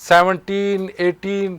17, 18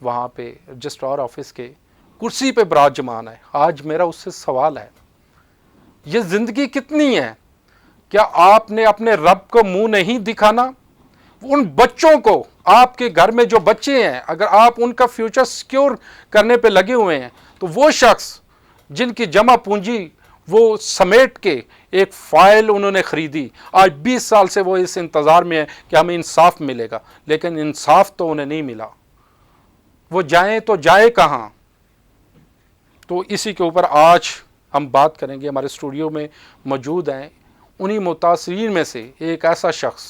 وہاں پہ registrar office کے کرسی پہ براجمان ہے. آج میرا اس سے سوال ہے, یہ زندگی کتنی ہے؟ کیا آپ نے اپنے رب کو منہ نہیں دکھانا؟ ان بچوں کو, آپ کے گھر میں جو بچے ہیں, اگر آپ ان کا فیوچر سیکیور کرنے پہ لگے ہوئے ہیں, تو وہ شخص جن کی جمع پونجی وہ سمیٹ کے ایک فائل انہوں نے خریدی, آج 20 سال سے وہ اس انتظار میں ہے کہ ہمیں انصاف ملے گا, لیکن انصاف تو انہیں نہیں ملا. وہ جائیں تو جائے کہاں؟ تو اسی کے اوپر آج ہم بات کریں گے. ہمارے اسٹوڈیو میں موجود ہیں انہی متاثرین میں سے ایک ایسا شخص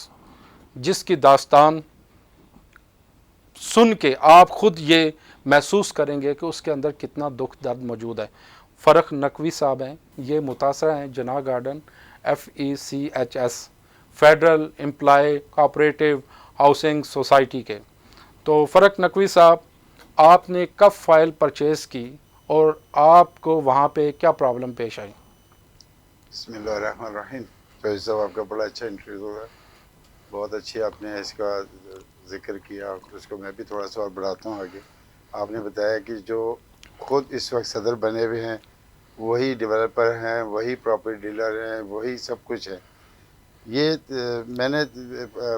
جس کی داستان سن کے آپ خود یہ محسوس کریں گے کہ اس کے اندر کتنا دکھ درد موجود ہے. فرق نقوی صاحب ہیں, یہ متاثرہ ہیں Jinnah garden FECHS federal employee cooperative housing society کے. تو فرق نقوی صاحب, آپ نے کب فائل پرچیز کی اور آپ کو وہاں پہ کیا پرابلم پیش آئی؟ بسم اللہ الرحمن الرحیم. فیض صاحب آپ کا بڑا اچھا انٹرویو ہے, بہت اچھی آپ نے اس کا ذکر کیا, اس کو میں بھی تھوڑا سا اور بڑھاتا ہوں آگے. آپ نے بتایا کہ جو خود اس وقت صدر بنے ہوئے ہیں وہی ڈیولپر ہیں, وہی پراپرٹی ڈیلر ہیں, وہی سب کچھ ہے. یہ میں نے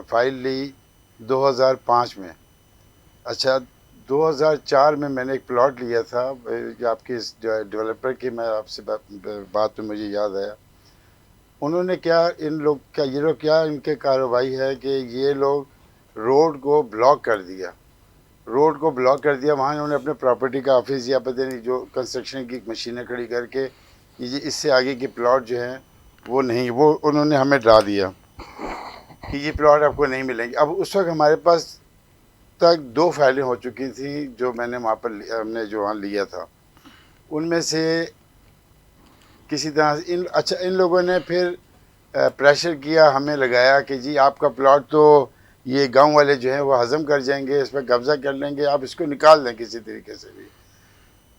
فائل لی 2005 میں. اچھا 2004 میں نے ایک پلاٹ لیا تھا آپ کے اس ڈیولپر کی, میں آپ سے بات میں مجھے یاد آیا. انہوں نے کیا, ان لوگ کا یہ لوگ کیا ان کے کارروائی ہے کہ یہ لوگ روڈ کو بلاک کر دیا, وہاں انہوں نے اپنے پراپرٹی کا آفس یا پتہ نہیں جو کنسٹرکشن کی مشینیں کھڑی کر کے اس سے آگے کی پلاٹ جو ہیں وہ نہیں, وہ انہوں نے ہمیں ڈرا دیا کہ یہ پلاٹ آپ کو نہیں ملیں گے. اب اس وقت ہمارے پاس تک 2 فائلیں ہو چکی تھیں جو میں نے وہاں پر ہم نے جو وہاں لیا تھا. ان میں سے کسی طرح ان لوگوں نے پھر پریشر کیا, ہمیں لگایا کہ جی آپ کا پلاٹ تو یہ گاؤں والے جو ہیں وہ ہضم کر جائیں گے, اس پہ قبضہ کر لیں گے, آپ اس کو نکال دیں کسی طریقے سے بھی.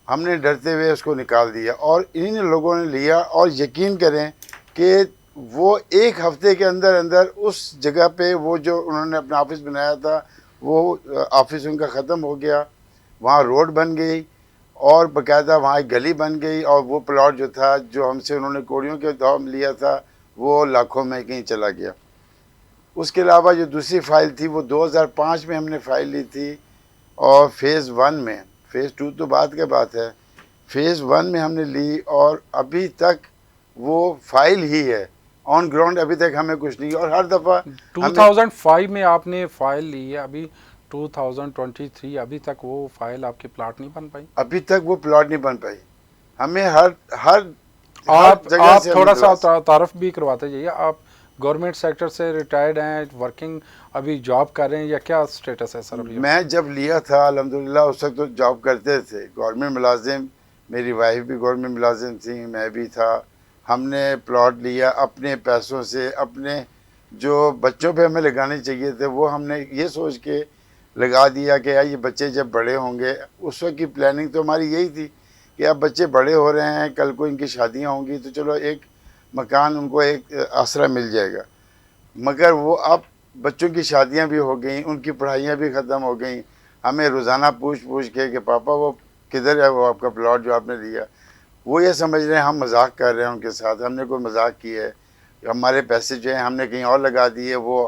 ہم نے ڈرتے ہوئے اس کو نکال دیا اور انہی لوگوں نے لیا. اور یقین کریں کہ وہ 1 ہفتے کے اندر اندر اس جگہ پہ وہ جو انہوں نے اپنا آفس بنایا تھا وہ آفس ان کا ختم ہو گیا, وہاں روڈ بن گئی اور باقاعدہ وہاں ایک گلی بن گئی, اور وہ پلاٹ جو تھا جو ہم سے انہوں نے کوڑیوں کے دام لیا تھا وہ لاکھوں میں کہیں چلا گیا. اس کے علاوہ جو دوسری فائل تھی وہ 2005 میں ہم نے فائل لی تھی, اور فیز 1 میں, فیز 2 تو بعد کے بات ہے, فیز 1 میں ہم نے لی, اور ابھی تک وہ فائل ہی ہے آن گراؤنڈ, ابھی تک ہمیں کچھ نہیں. اور ہر دفعہ 2005 میں آپ نے فائل لی ہے, ابھی 2023 ابھی تک وہ فائل آپ کی پلاٹ نہیں بن پائی؟ ابھی تک وہ پلاٹ نہیں بن پائی. ہمیں ہر آپ جگہ سے تھوڑا سا تعارف بھی کرواتے جائیے. آپ گورنمنٹ سیکٹر سے ریٹائرڈ ہیں, ورکنگ ابھی جاب کر رہے ہیں, یا کیا سٹیٹس ہے سر ابھی؟ میں جب لیا تھا الحمدللہ اس وقت تو جاب کرتے تھے, گورنمنٹ ملازم, میری وائف بھی گورنمنٹ ملازم تھی, میں بھی تھا. ہم نے پلاٹ لیا اپنے پیسوں سے, اپنے جو بچوں پہ ہمیں لگانے چاہیے تھے وہ ہم نے یہ سوچ کے لگا دیا کہ یار یہ بچے جب بڑے ہوں گے, اس وقت کی پلاننگ تو ہماری یہی تھی کہ اب بچے بڑے ہو رہے ہیں, کل کو ان کی شادیاں ہوں گی تو چلو ایک مکان ان کو ایک آسرا مل جائے گا. مگر وہ اب بچوں کی شادیاں بھی ہو گئیں, ان کی پڑھائیاں بھی ختم ہو گئیں. ہمیں روزانہ پوچھ کے کہ پاپا وہ کدھر ہے وہ آپ کا پلاٹ جو آپ نے لیا. وہ یہ سمجھ رہے ہیں ہم مذاق کر رہے ہیں ان کے ساتھ, ہم نے کوئی مذاق کی ہے, ہمارے پیسے جو ہیں ہم نے کہیں اور لگا دیے وہ.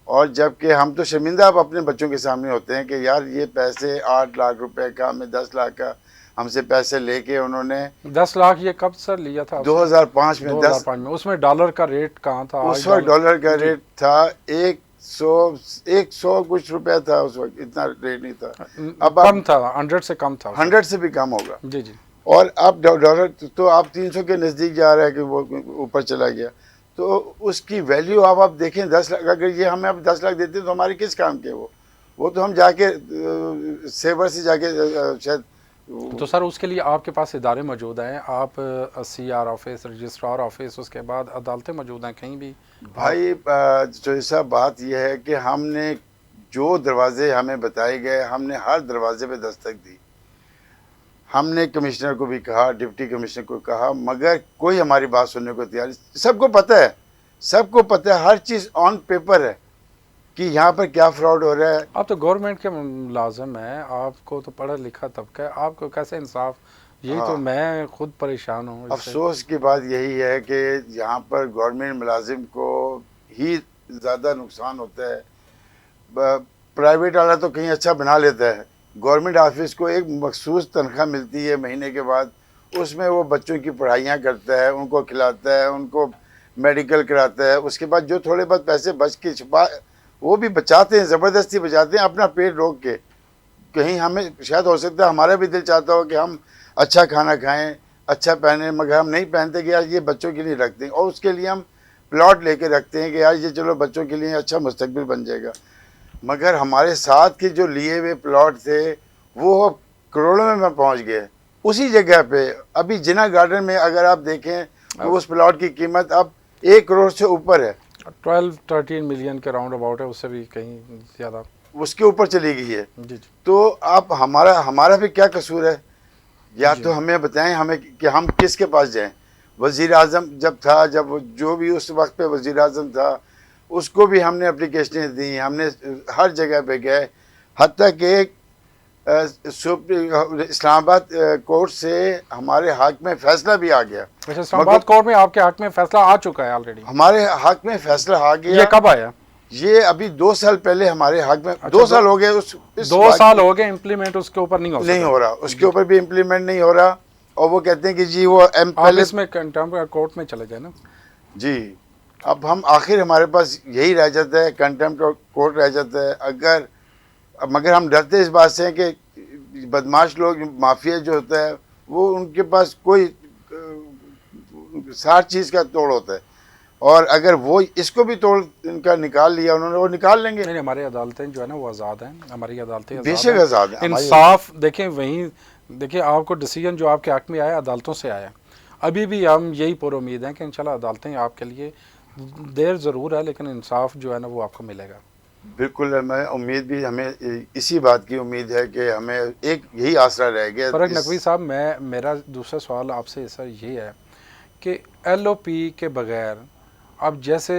اور جب کہ ہم تو شرمندہ اب اپنے بچوں کے سامنے ہوتے ہیں کہ یار یہ پیسے 8 لاکھ روپے کا, ہمیں 10 لاکھ کا ہم سے پیسے لے کے انہوں نے 10 لاکھ یہ کب سر لیا تھا؟ 2005 میں. 2005 میں. اس میں ڈالر کا ریٹ کہاں تھا؟ اس وقت ڈالر کا ریٹ تھا 100 کچھ روپے تھا اس وقت, اتنا ریٹ نہیں تھا. اب کم تھا, 100 سے کم تھا. 100 سے بھی کم ہوگا. جی جی. اور اب ڈالر تو آپ 300 کے نزدیک جا رہا ہے کہ وہ اوپر چلا گیا. تو اس کی ویلیو آپ دیکھیں 10 لاکھ, اگر یہ ہمیں اب 10 لاکھ دیتے ہیں تو ہمارے کس کام کے وہ تو ہم جا کے سیور سے جا کے شاید. تو سر اس کے لیے آپ کے پاس ادارے موجود ہیں, آپ CR آفس, رجسٹرار آفس, اس کے بعد عدالتیں موجود ہیں کہیں بھی؟ بھائی جو ایسا بات یہ ہے کہ ہم نے جو دروازے ہمیں بتائے گئے ہم نے ہر دروازے پہ دستک دی. ہم نے کمشنر کو بھی کہا, ڈپٹی کمشنر کو کہا, مگر کوئی ہماری بات سننے کو تیار نہیں. سب کو پتہ ہے ہر چیز آن پیپر ہے کہ یہاں پر کیا فراڈ ہو رہا ہے. آپ تو گورنمنٹ کے ملازم ہیں, آپ کو تو پڑھا لکھا طبقہ ہے, آپ کو کیسے انصاف؟ یہی تو میں خود پریشان ہوں اس سے. افسوس کی بات یہی ہے کہ یہاں پر گورنمنٹ ملازم کو ہی زیادہ نقصان ہوتا ہے. پرائیویٹ والا تو کہیں اچھا بنا لیتا ہے. گورنمنٹ آفس کو ایک مخصوص تنخواہ ملتی ہے مہینے کے بعد, اس میں وہ بچوں کی پڑھائیاں کرتا ہے, ان کو کھلاتا ہے, ان کو میڈیکل کراتا ہے. اس کے بعد جو تھوڑے بہت پیسے بچ کے چھپا وہ بھی بچاتے ہیں, زبردستی بچاتے ہیں اپنا پیٹ روک کے. کہیں ہمیں شاید ہو سکتا ہے ہمارا بھی دل چاہتا ہو کہ ہم اچھا کھانا کھائیں, اچھا پہنیں, مگر ہم نہیں پہنتے کہ یار یہ بچوں کے لیے رکھتے ہیں, اور اس کے لیے ہم پلاٹ لے کے رکھتے ہیں کہ یار یہ چلو بچوں کے لیے اچھا مستقبل بن جائے گا. مگر ہمارے ساتھ کے جو لیے ہوئے پلاٹ تھے وہ کروڑوں میں پہنچ گئے اسی جگہ پہ. ابھی جنا گارڈن میں اگر آپ دیکھیں تو اس پلاٹ کی قیمت اب 1 کروڑ سے اوپر ہے. 12-13 ملین کے راؤنڈ اباؤٹ ہے, اس سے بھی کہیں زیادہ اس کے اوپر چلی گئی ہے. جی. تو آپ ہمارا بھی کیا قصور ہے؟ یا تو ہمیں بتائیں ہمیں کہ ہم کس کے پاس جائیں. وزیر اعظم جب تھا, جب جو بھی اس وقت پہ وزیر اعظم تھا, اس کو بھی ہم نے اپلیکیشنیں دیں, ہم نے ہر جگہ پہ گئے, حتیٰ کہ اسلام آباد کورٹ سے ہمارے حق میں فیصلہ بھی آ گیا. اسلام آباد کورٹ میں آپ کے حق میں فیصلہ آ چکا ہے آلریڈی؟ ہمارے حق میں فیصلہ آ گیا. یہ کب آیا؟ یہ ابھی 2 سال پہلے ہمارے حق میں. 2 سال ہو گئے. 2 سال ہو گئے امپلیمنٹ اس کے اوپر نہیں ہو رہا. اس کے اوپر بھی امپلیمنٹ نہیں ہو رہا. اور وہ کہتے ہیں کہ جی وہ پہلے اس میں کنٹمپٹ کورٹ میں چلے گئے نا. جی اب ہم آخر ہمارے پاس یہی رہ جاتا ہے, کنٹمپٹ کورٹ رہ جاتا ہے. مگر ہم ڈرتے اس بات سے ہیں کہ بدماش لوگ, مافیا جو ہوتا ہے, وہ ان کے پاس کوئی 60 چیز کا توڑ ہوتا ہے, اور اگر وہ اس کو بھی توڑ ان کا نکال لیا انہوں نے, وہ نکال لیں گے. نہیں, ہماری عدالتیں جو ہے نا وہ آزاد ہیں, ہماری عدالتیں بے شک آزاد ہیں. انصاف دیکھیں وہیں دیکھیں, آپ کو ڈیسیجن جو آپ کے حق میں آیا عدالتوں سے آیا. ابھی بھی ہم یہی پر امید ہیں کہ انشاءاللہ عدالتیں آپ کے لیے دیر ضرور ہے لیکن انصاف جو ہے نا وہ آپ کو ملے گا. بالکل, میں امید بھی, ہمیں اسی بات کی امید ہے کہ ہمیں ایک یہی آسرا رہ گیا. فرق نقوی صاحب, میرا دوسرا سوال آپ سے سر یہ ہے کہ ایل او پی کے بغیر اب جیسے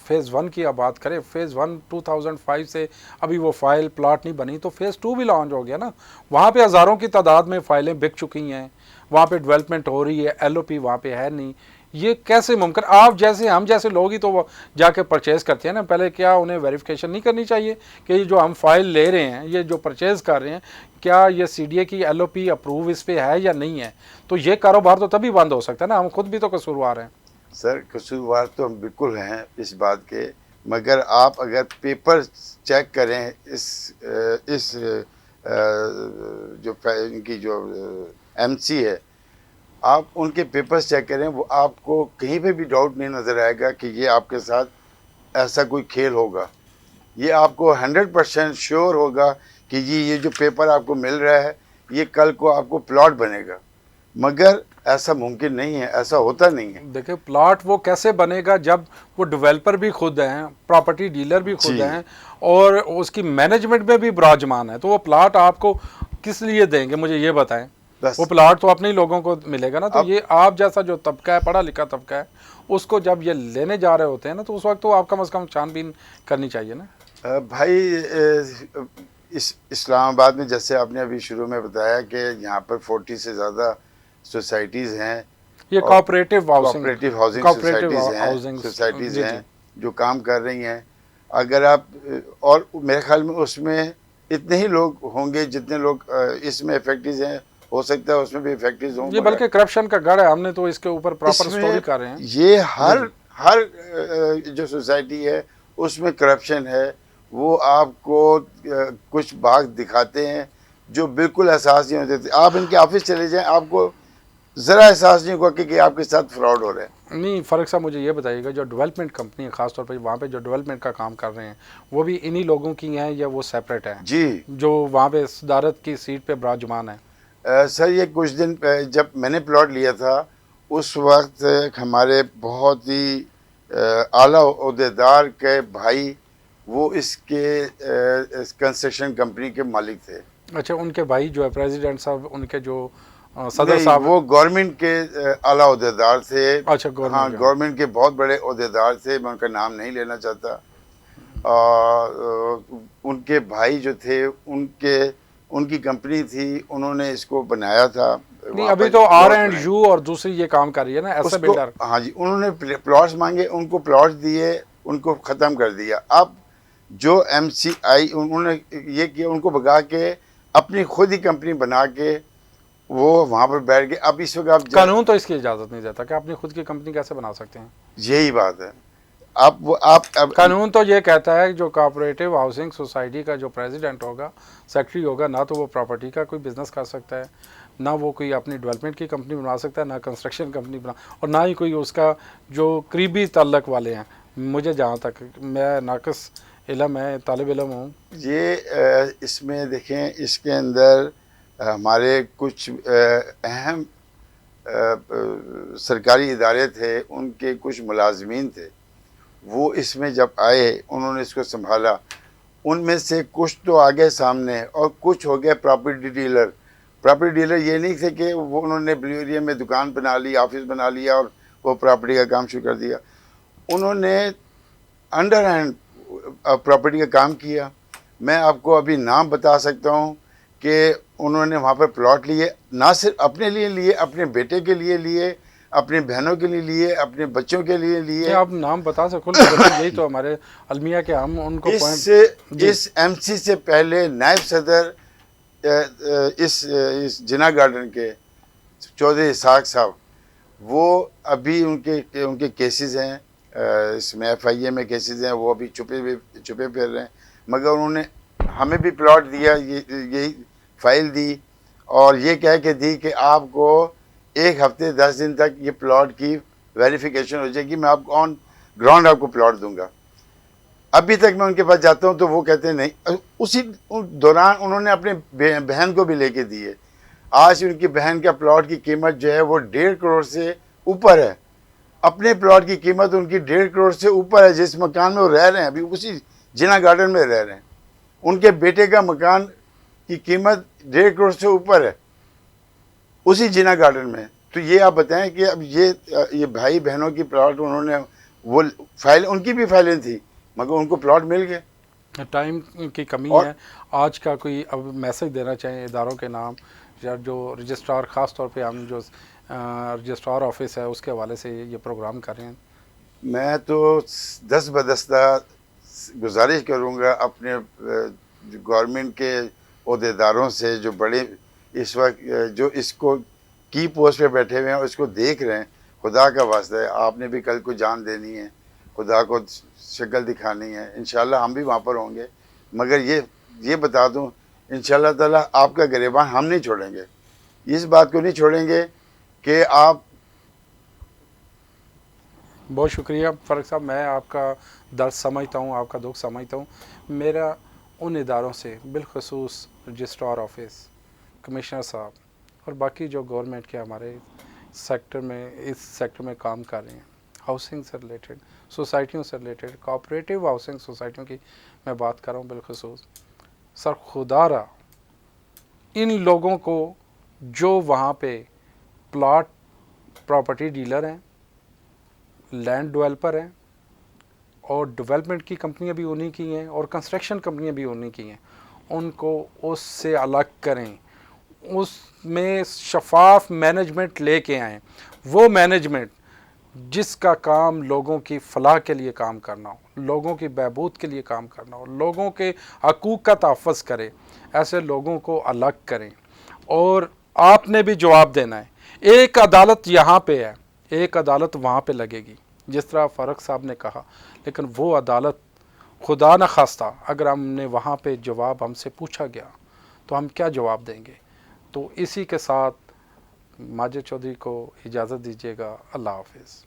فیز 1 کی آپ بات کریں, فیز 1 2005 سے ابھی وہ فائل پلاٹ نہیں بنی, تو فیز 2 بھی لانچ ہو گیا نا. وہاں پہ ہزاروں کی تعداد میں فائلیں بک چکی ہیں, وہاں پہ ڈیولپمنٹ ہو رہی ہے, ایل او پی وہاں پہ ہے نہیں. یہ کیسے ممکن؟ آپ جیسے ہم جیسے لوگ ہی تو وہ جا کے پرچیز کرتے ہیں نا, پہلے کیا انہیں ویریفیکیشن نہیں کرنی چاہیے کہ یہ جو ہم فائل لے رہے ہیں, یہ جو پرچیز کر رہے ہیں, کیا یہ سی ڈی اے کی ایل او پی اپروو اس پہ ہے یا نہیں ہے؟ تو یہ کاروبار تو تبھی بند ہو سکتا ہے نا, ہم خود بھی تو قصوروار ہیں. سر قصوروار تو ہم بالکل ہیں اس بات کے, مگر آپ اگر پیپر چیک کریں اس جو ان کی جو ایم سی ہے, آپ ان کے پیپرز چیک کریں, وہ آپ کو کہیں پہ بھی ڈاؤٹ نہیں نظر آئے گا کہ یہ آپ کے ساتھ ایسا کوئی کھیل ہوگا. یہ آپ کو 100% شیور ہوگا کہ جی یہ جو پیپر آپ کو مل رہا ہے یہ کل کو آپ کو پلاٹ بنے گا. مگر ایسا ممکن نہیں ہے, ایسا ہوتا نہیں ہے. دیکھیں پلاٹ وہ کیسے بنے گا جب وہ ڈیولپر بھی خود ہیں, پراپرٹی ڈیلر بھی خود ہیں, اور اس کی مینجمنٹ میں بھی براجمان ہے, تو وہ پلاٹ آپ کو کس لیے دیں گے مجھے یہ بتائیں؟ وہ پلاٹ تو اپنے ہی لوگوں کو ملے گا نا. تو یہ آپ جیسا جو طبقہ ہے, پڑھا لکھا طبقہ ہے, اس کو جب یہ لینے جا رہے ہوتے ہیں نا, تو اس وقت تو آپ کم از کم چھان بین کرنی چاہیے نا. بھائی اسلام آباد میں جیسے آپ نے ابھی شروع میں بتایا کہ یہاں پر 40 سے زیادہ سوسائٹیز ہیں, یہ کوآپریٹو ہاؤسنگ سوسائٹیز ہیں جو کام کر رہی ہیں. اگر آپ, اور میرے خیال میں اس میں اتنے ہی لوگ ہوں گے جتنے لوگ اس میں افیکٹیز ہیں, ہو سکتا ہے اس میں بھی افیکٹیز ہوں. یہ بلکہ کرپشن کا گڑھ ہے, ہم نے تو اس کے اوپر پراپر سٹوری کر رہے ہیں. یہ ہر جو سوسائٹی ہے اس میں کرپشن ہے. وہ آپ کو کچھ باغ دکھاتے ہیں جو بالکل احساس نہیں ہوتے. آپ ان کے آفس چلے جائیں, آپ کو ذرا احساس نہیں ہوگا کہ آپ کے ساتھ فراڈ ہو رہا ہے. نہیں فرق صاحب, مجھے یہ بتائیے گا جو ڈیولپمنٹ کمپنی ہے, خاص طور پہ وہاں پہ جو ڈیولپمنٹ کا کام کر رہے ہیں, وہ بھی انہی لوگوں کی ہیں یا وہ سیپریٹ ہیں؟ جی, جو وہاں پہ صدارت کی سیٹ پہ براجمان ہیں. سر یہ کچھ دن جب میں نے پلاٹ لیا تھا اس وقت ہمارے بہت ہی اعلیٰ عہدیدار کے بھائی وہ اس کے کنسٹرکشن کمپنی کے مالک تھے. اچھا, ان کے بھائی جو ہے پریزیڈنٹ صاحب, ان کے جو صدر صاحب, وہ گورنمنٹ کے اعلیٰ عہدیدار تھے. اچھا, ہاں, گورنمنٹ کے بہت بڑے عہدیدار تھے, میں ان کا نام نہیں لینا چاہتا. ان کے بھائی جو تھے ان کی کمپنی تھی, انہوں نے اس کو بنایا تھا. نہیں ابھی تو R&U اور دوسری یہ کام کر رہی ہے نا ایسا بلڈر. ہاں جی, انہوں نے پلاٹس مانگے, ان کو پلاٹس دیے, ان کو ختم کر دیا. اب جو MCI انہوں نے یہ کیا, ان کو بگا کے اپنی خود ہی کمپنی بنا کے وہ وہاں پر بیٹھ گئے. اب اس وقت قانون تو اس کی اجازت نہیں دیتا کہ اپنی خود کی کمپنی کیسے بنا سکتے ہیں. یہی بات ہے. آپ قانون تو یہ کہتا ہے جو کوآپریٹو ہاؤسنگ سوسائٹی کا جو پریزیڈنٹ ہوگا, سیکٹری ہوگا, نہ تو وہ پراپرٹی کا کوئی بزنس کر سکتا ہے, نہ وہ کوئی اپنی ڈیولپمنٹ کی کمپنی بنا سکتا ہے, نہ کنسٹرکشن کمپنی بنا, اور نہ ہی کوئی اس کا جو قریبی تعلق والے ہیں. مجھے جہاں تک, میں ناقص علم ہے, طالب علم ہوں. یہ اس میں دیکھیں, اس کے اندر ہمارے کچھ اہم سرکاری ادارے تھے, ان کے کچھ ملازمین تھے, وہ اس میں جب آئے انہوں نے اس کو سنبھالا. ان میں سے کچھ تو آگے سامنے اور کچھ ہو گئے پراپرٹی ڈیلر. پراپرٹی ڈیلر یہ نہیں تھے کہ وہ انہوں نے بلیو ایریا میں دکان بنا لی, آفس بنا لیا اور وہ پراپرٹی کا کام شروع کر دیا. انہوں نے انڈر ہینڈ پراپرٹی کا کام کیا. میں آپ کو ابھی نام بتا سکتا ہوں کہ انہوں نے وہاں پر پلاٹ لیے, نہ صرف اپنے لیے لیے, اپنے بیٹے کے لیے لیے, اپنی بہنوں کے لیے لیے, اپنے بچوں کے لیے لیے. آپ نام بتا سکو, یہی تو ہمارے المیہ کے ہم ان کو اس MC سے پہلے نائب صدر اس جناح گارڈن کے چودھری اسحاق صاحب, وہ ابھی ان کے کیسز ہیں, اس میں FIA میں کیسز ہیں, وہ ابھی چھپے پھر رہے ہیں. مگر انہوں نے ہمیں بھی پلاٹ دیا, یہی فائل دی, اور یہ کہہ کے دی کہ آپ کو 1 ہفتے 10 دن تک یہ پلاٹ کی ویریفیکیشن ہو جائے گی, میں آپ کو آن گراؤنڈ آپ کو پلاٹ دوں گا. ابھی تک میں ان کے پاس جاتا ہوں تو وہ کہتے ہیں نہیں. اسی دوران انہوں نے اپنے بہن کو بھی لے کے دیے. آج ان کی بہن کا پلاٹ کی قیمت جو ہے وہ 1.5 کروڑ سے اوپر ہے. اپنے پلاٹ کی قیمت ان کی 1.5 کروڑ سے اوپر ہے. جس مکان میں وہ رہ رہے ہیں ابھی, اسی جناح گارڈن میں رہ رہے ہیں, ان کے بیٹے کا مکان کی قیمت 1.5 کروڑ سے اوپر ہے اسی جناح گارڈن میں. تو یہ آپ بتائیں کہ اب یہ بھائی بہنوں کی پلاٹ انہوں نے, وہ فائل ان کی بھی فائلیں تھی مگر ان کو پلاٹ مل گئے. ٹائم کی کمی ہے. آج کا کوئی اب میسج دینا چاہیں اداروں کے نام, یا جو رجسٹرار, خاص طور پہ ہم جو رجسٹرار آفس ہے اس کے حوالے سے یہ پروگرام کر رہے ہیں. میں تو دست بدستہ گزارش کروں گا اپنے گورنمنٹ کے عہدیداروں سے, جو بڑے اس وقت جو اس کو کی پوسٹ پہ بیٹھے ہوئے ہیں اور اس کو دیکھ رہے ہیں, خدا کا واسطہ ہے, آپ نے بھی کل کو جان دینی ہے, خدا کو شکل دکھانی ہے. انشاءاللہ ہم بھی وہاں پر ہوں گے, مگر یہ بتا دوں انشاءاللہ تعالی آپ کا گریبان ہم نہیں چھوڑیں گے. اس بات کو نہیں چھوڑیں گے کہ آپ. بہت شکریہ فاروق صاحب, میں آپ کا درد سمجھتا ہوں, آپ کا دکھ سمجھتا ہوں. میرا ان اداروں سے بالخصوص رجسٹرار آفس, کمشنر صاحب اور باقی جو گورنمنٹ کے ہمارے سیکٹر میں اس سیکٹر میں کام کر رہے ہیں, ہاؤسنگ سے ریلیٹڈ, سوسائٹیوں سے ریلیٹڈ, کوآپریٹو ہاؤسنگ سوسائٹیوں کی میں بات کر رہا ہوں بالخصوص. سر خدا را ان لوگوں کو جو وہاں پہ پلاٹ پراپرٹی ڈیلر ہیں, لینڈ ڈیولپر ہیں, اور ڈیولپمنٹ کی کمپنیاں بھی انہی کی ہیں, اور کنسٹرکشن کمپنیاں بھی انہی کی ہیں, ان کو اس سے الگ کریں, اس میں شفاف مینجمنٹ لے کے آئیں. وہ مینجمنٹ جس کا کام لوگوں کی فلاح کے لیے کام کرنا ہو, لوگوں کی بہبود کے لیے کام کرنا ہو, لوگوں کے حقوق کا تحفظ کرے, ایسے لوگوں کو الگ کریں. اور آپ نے بھی جواب دینا ہے. ایک عدالت یہاں پہ ہے, ایک عدالت وہاں پہ لگے گی, جس طرح فاروق صاحب نے کہا, لیکن وہ عدالت خدا نہ خواستہ اگر ہم نے وہاں پہ جواب ہم سے پوچھا گیا تو ہم کیا جواب دیں گے. تو اسی کے ساتھ ماجد چودھری کو اجازت دیجیے گا. اللہ حافظ.